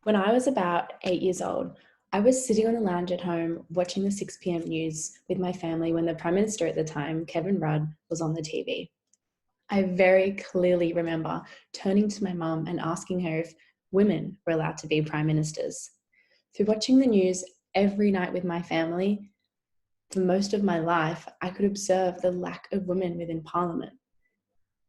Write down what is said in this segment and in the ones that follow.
When I was about 8 years old, I was sitting on the lounge at home watching the 6 p.m. news with my family when the Prime Minister at the time, Kevin Rudd, was on the TV. I very clearly remember turning to my mum and asking her if women were allowed to be Prime Ministers. Through watching the news every night with my family, for most of my life, I could observe the lack of women within Parliament.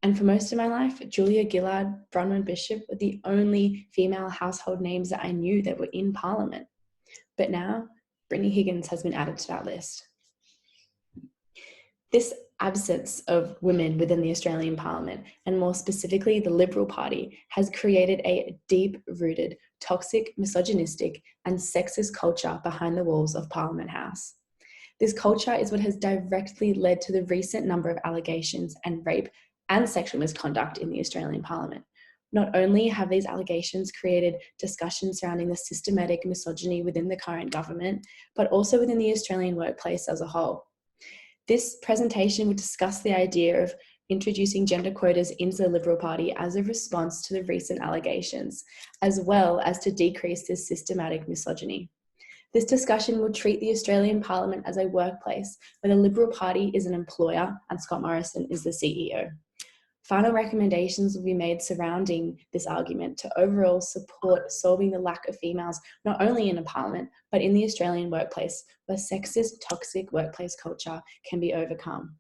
And for most of my life, Julia Gillard, Bronwyn Bishop were the only female household names that I knew that were in Parliament. But now, Brittany Higgins has been added to that list. This absence of women within the Australian Parliament, and more specifically the Liberal Party, has created a deep-rooted, toxic, misogynistic and sexist culture behind the walls of Parliament House. This culture is what has directly led to the recent number of allegations and rape and sexual misconduct in the Australian Parliament. Not only have these allegations created discussion surrounding the systematic misogyny within the current government, but also within the Australian workplace as a whole. This presentation will discuss the idea of introducing gender quotas into the Liberal Party as a response to the recent allegations, as well as to decrease this systematic misogyny. This discussion will treat the Australian Parliament as a workplace where the Liberal Party is an employer and Scott Morrison is the CEO. Final recommendations will be made surrounding this argument to overall support solving the lack of females, not only in a parliament, but in the Australian workplace, where sexist, toxic workplace culture can be overcome.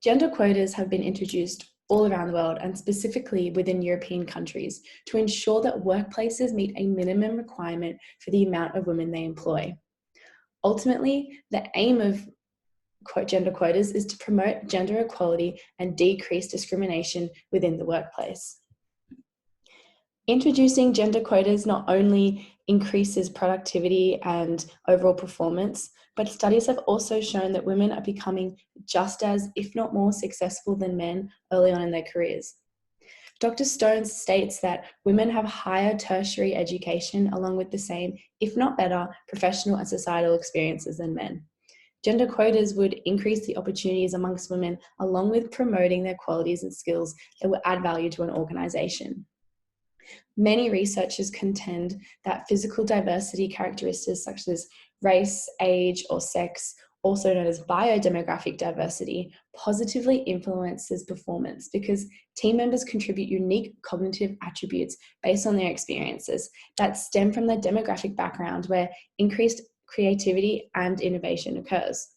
Gender quotas have been introduced all around the world and specifically within European countries to ensure that workplaces meet a minimum requirement for the amount of women they employ. Ultimately, the aim of gender quotas is to promote gender equality and decrease discrimination within the workplace. Introducing gender quotas not only increases productivity and overall performance, but studies have also shown that women are becoming just as, if not more, successful than men early on in their careers. Dr. Stones states that women have higher tertiary education along with the same, if not better, professional and societal experiences than men. Gender quotas would increase the opportunities amongst women along with promoting their qualities and skills that will add value to an organisation. Many researchers contend that physical diversity characteristics such as race, age, or sex, also known as biodemographic diversity, positively influences performance because team members contribute unique cognitive attributes based on their experiences that stem from their demographic background where increased creativity and innovation occurs.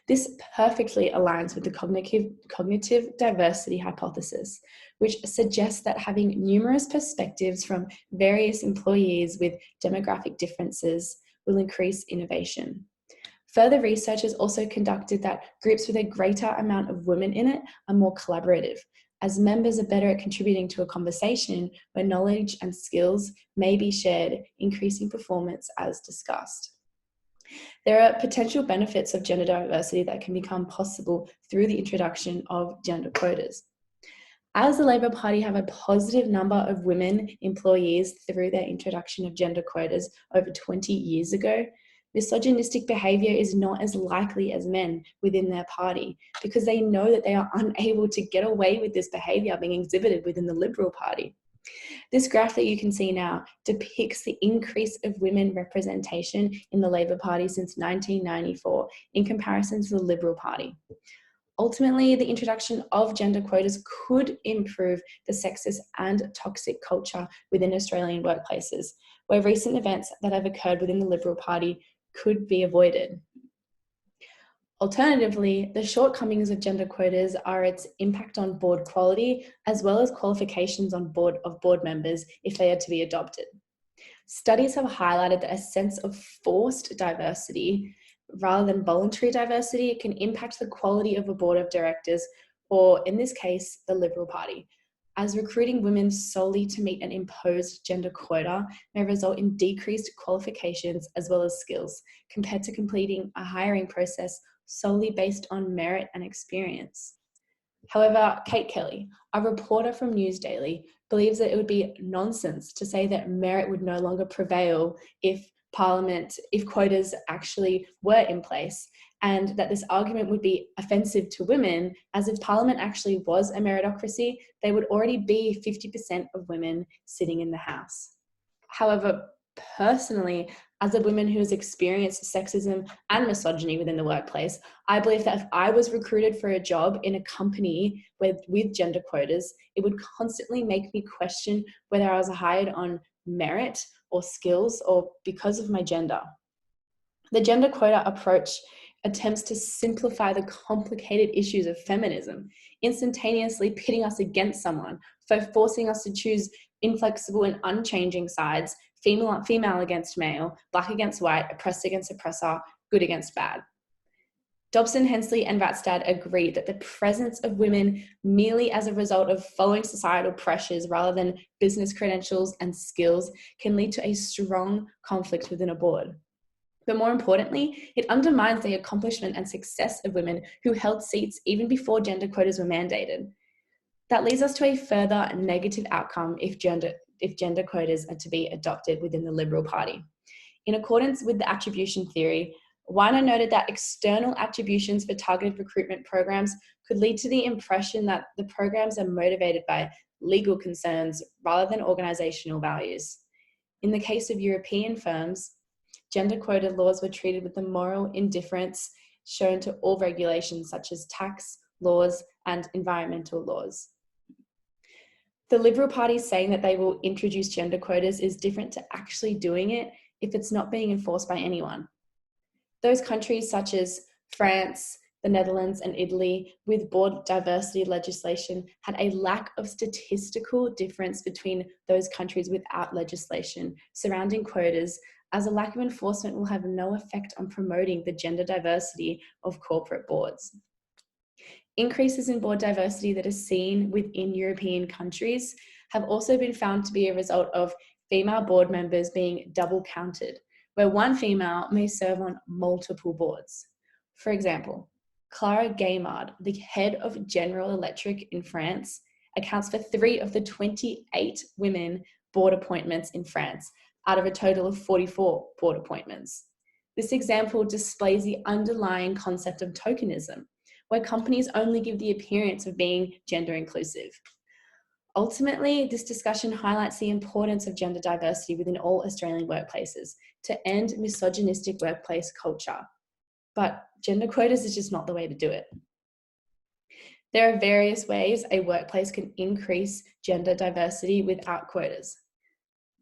This perfectly aligns with the cognitive diversity hypothesis, which suggests that having numerous perspectives from various employees with demographic differences will increase innovation. Further research has also conducted that groups with a greater amount of women in it are more collaborative, as members are better at contributing to a conversation where knowledge and skills may be shared, increasing performance as discussed. There are potential benefits of gender diversity that can become possible through the introduction of gender quotas. As the Labor Party have a positive number of women employees through their introduction of gender quotas over 20 years ago, misogynistic behaviour is not as likely as men within their party because they know that they are unable to get away with this behaviour being exhibited within the Liberal Party. This graph that you can see now depicts the increase of women representation in the Labor Party since 1994 in comparison to the Liberal Party. Ultimately, the introduction of gender quotas could improve the sexist and toxic culture within Australian workplaces, where recent events that have occurred within the Liberal Party could be avoided. Alternatively, the shortcomings of gender quotas are its impact on board quality, as well as qualifications on board members if they are to be adopted. Studies have highlighted that a sense of forced diversity rather than voluntary diversity can impact the quality of a board of directors, or in this case, the Liberal Party, as recruiting women solely to meet an imposed gender quota may result in decreased qualifications as well as skills compared to completing a hiring process solely based on merit and experience. However, Kate Kelly, a reporter from Newsdaily, believes that it would be nonsense to say that merit would no longer prevail if quotas actually were in place, and that this argument would be offensive to women, as if Parliament actually was a meritocracy, there would already be 50% of women sitting in the House. However, personally, as a woman who has experienced sexism and misogyny within the workplace, I believe that if I was recruited for a job in a company with gender quotas, it would constantly make me question whether I was hired on merit or skills or because of my gender. The gender quota approach attempts to simplify the complicated issues of feminism, instantaneously pitting us against someone, for forcing us to choose inflexible and unchanging sides, female against male, black against white, oppressed against oppressor, good against bad. Dobson, Hensley, and Ratstad agreed that the presence of women merely as a result of following societal pressures rather than business credentials and skills can lead to a strong conflict within a board. But more importantly, it undermines the accomplishment and success of women who held seats even before gender quotas were mandated. That leads us to a further negative outcome if gender quotas are to be adopted within the Liberal Party. In accordance with the attribution theory, Weiner noted that external attributions for targeted recruitment programs could lead to the impression that the programs are motivated by legal concerns rather than organizational values. In the case of European firms, gender quota laws were treated with the moral indifference shown to all regulations such as tax, laws, and environmental laws. The Liberal Party saying that they will introduce gender quotas is different to actually doing it if it's not being enforced by anyone. Those countries such as France, the Netherlands, and Italy, with board diversity legislation, had a lack of statistical difference between those countries without legislation surrounding quotas, as a lack of enforcement will have no effect on promoting the gender diversity of corporate boards. Increases in board diversity that are seen within European countries have also been found to be a result of female board members being double counted, where one female may serve on multiple boards. For example, Clara Gaymard, the head of General Electric in France, accounts for 3 of the 28 women board appointments in France, out of a total of 44 board appointments. This example displays the underlying concept of tokenism, where companies only give the appearance of being gender inclusive. Ultimately, this discussion highlights the importance of gender diversity within all Australian workplaces to end misogynistic workplace culture. But gender quotas is just not the way to do it. There are various ways a workplace can increase gender diversity without quotas.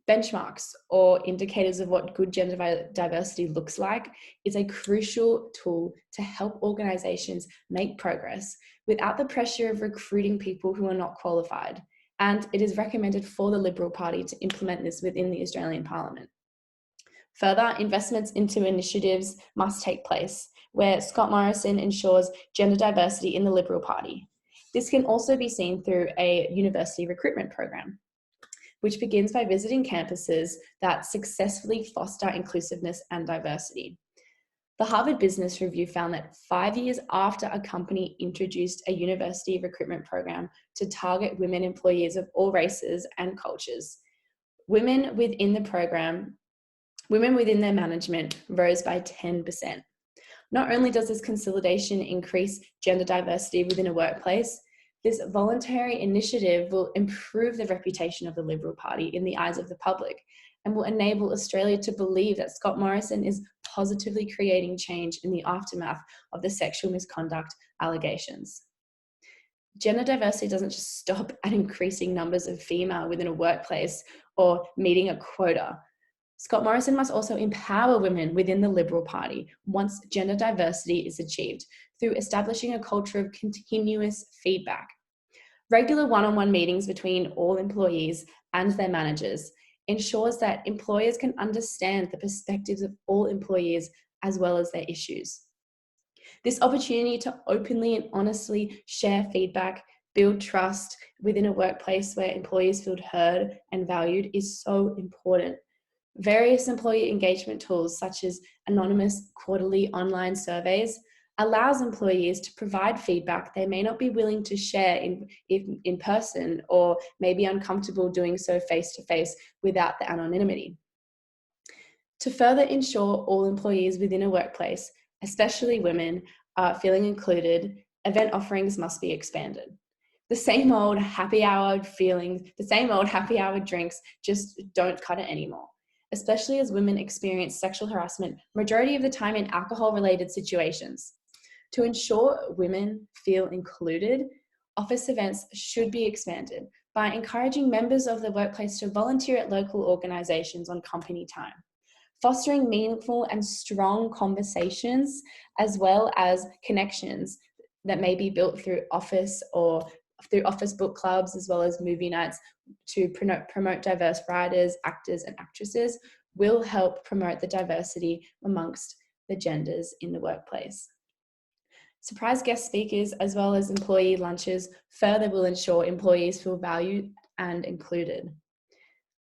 Benchmarks, or indicators of what good gender diversity looks like, is a crucial tool to help organisations make progress without the pressure of recruiting people who are not qualified. And it is recommended for the Liberal Party to implement this within the Australian Parliament. Further, investments into initiatives must take place, where Scott Morrison ensures gender diversity in the Liberal Party. This can also be seen through a university recruitment program, which begins by visiting campuses that successfully foster inclusiveness and diversity. The Harvard Business Review found that 5 years after a company introduced a university recruitment program to target women employees of all races and cultures, women within their management rose by 10%. Not only does this consolidation increase gender diversity within a workplace, this voluntary initiative will improve the reputation of the Liberal Party in the eyes of the public and will enable Australia to believe that Scott Morrison is positively creating change in the aftermath of the sexual misconduct allegations. Gender diversity doesn't just stop at increasing numbers of female within a workplace or meeting a quota. Scott Morrison must also empower women within the Liberal Party once gender diversity is achieved through establishing a culture of continuous feedback. Regular one-on-one meetings between all employees and their managers ensures that employers can understand the perspectives of all employees as well as their issues. This opportunity to openly and honestly share feedback, build trust within a workplace where employees feel heard and valued is so important. Various employee engagement tools such as anonymous quarterly online surveys allows employees to provide feedback they may not be willing to share in person or may be uncomfortable doing so face-to-face without the anonymity. To further ensure all employees within a workplace especially women, are feeling included, event offerings must be expanded. The same old happy hour feelings, the same old happy hour drinks just don't cut it anymore, especially as women experience sexual harassment majority of the time in alcohol-related situations. To ensure women feel included, office events should be expanded by encouraging members of the workplace to volunteer at local organizations on company time, fostering meaningful and strong conversations as well as connections that may be built through office or through office book clubs as well as movie nights to promote diverse writers, actors, and actresses will help promote the diversity amongst the genders in the workplace. Surprise guest speakers as well as employee lunches further will ensure employees feel valued and included.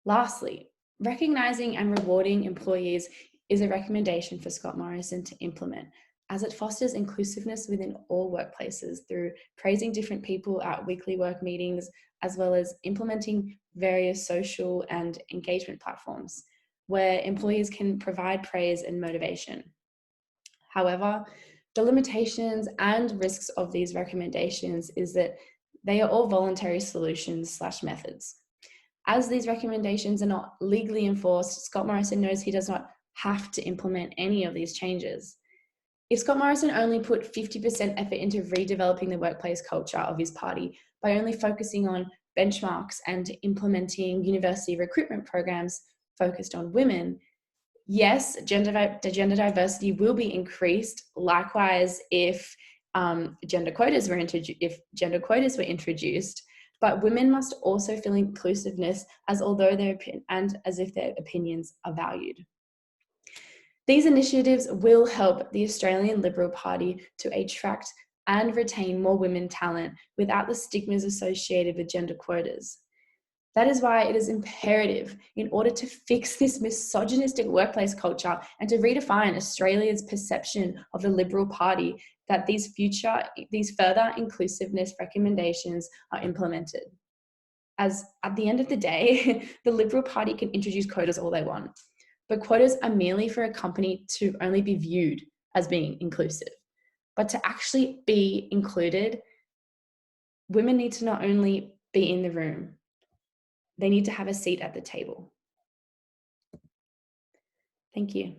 Lastly, recognizing and rewarding employees is a recommendation for Scott Morrison to implement, as it fosters inclusiveness within all workplaces through praising different people at weekly work meetings, as well as implementing various social and engagement platforms where employees can provide praise and motivation. However, the limitations and risks of these recommendations is that they are all voluntary solutions/methods. As these recommendations are not legally enforced, Scott Morrison knows he does not have to implement any of these changes. If Scott Morrison only put 50% effort into redeveloping the workplace culture of his party by only focusing on benchmarks and implementing university recruitment programs focused on women, yes, gender diversity will be increased. Likewise, if gender quotas were introduced, but women must also feel inclusiveness as if their opinions are valued. These initiatives will help the Australian Liberal Party to attract and retain more women talent without the stigmas associated with gender quotas. That is why it is imperative, in order to fix this misogynistic workplace culture and to redefine Australia's perception of the Liberal Party, that these further inclusiveness recommendations are implemented. As at the end of the day, the Liberal Party can introduce quotas all they want, but quotas are merely for a company to only be viewed as being inclusive. But to actually be included, women need to not only be in the room, they need to have a seat at the table. Thank you.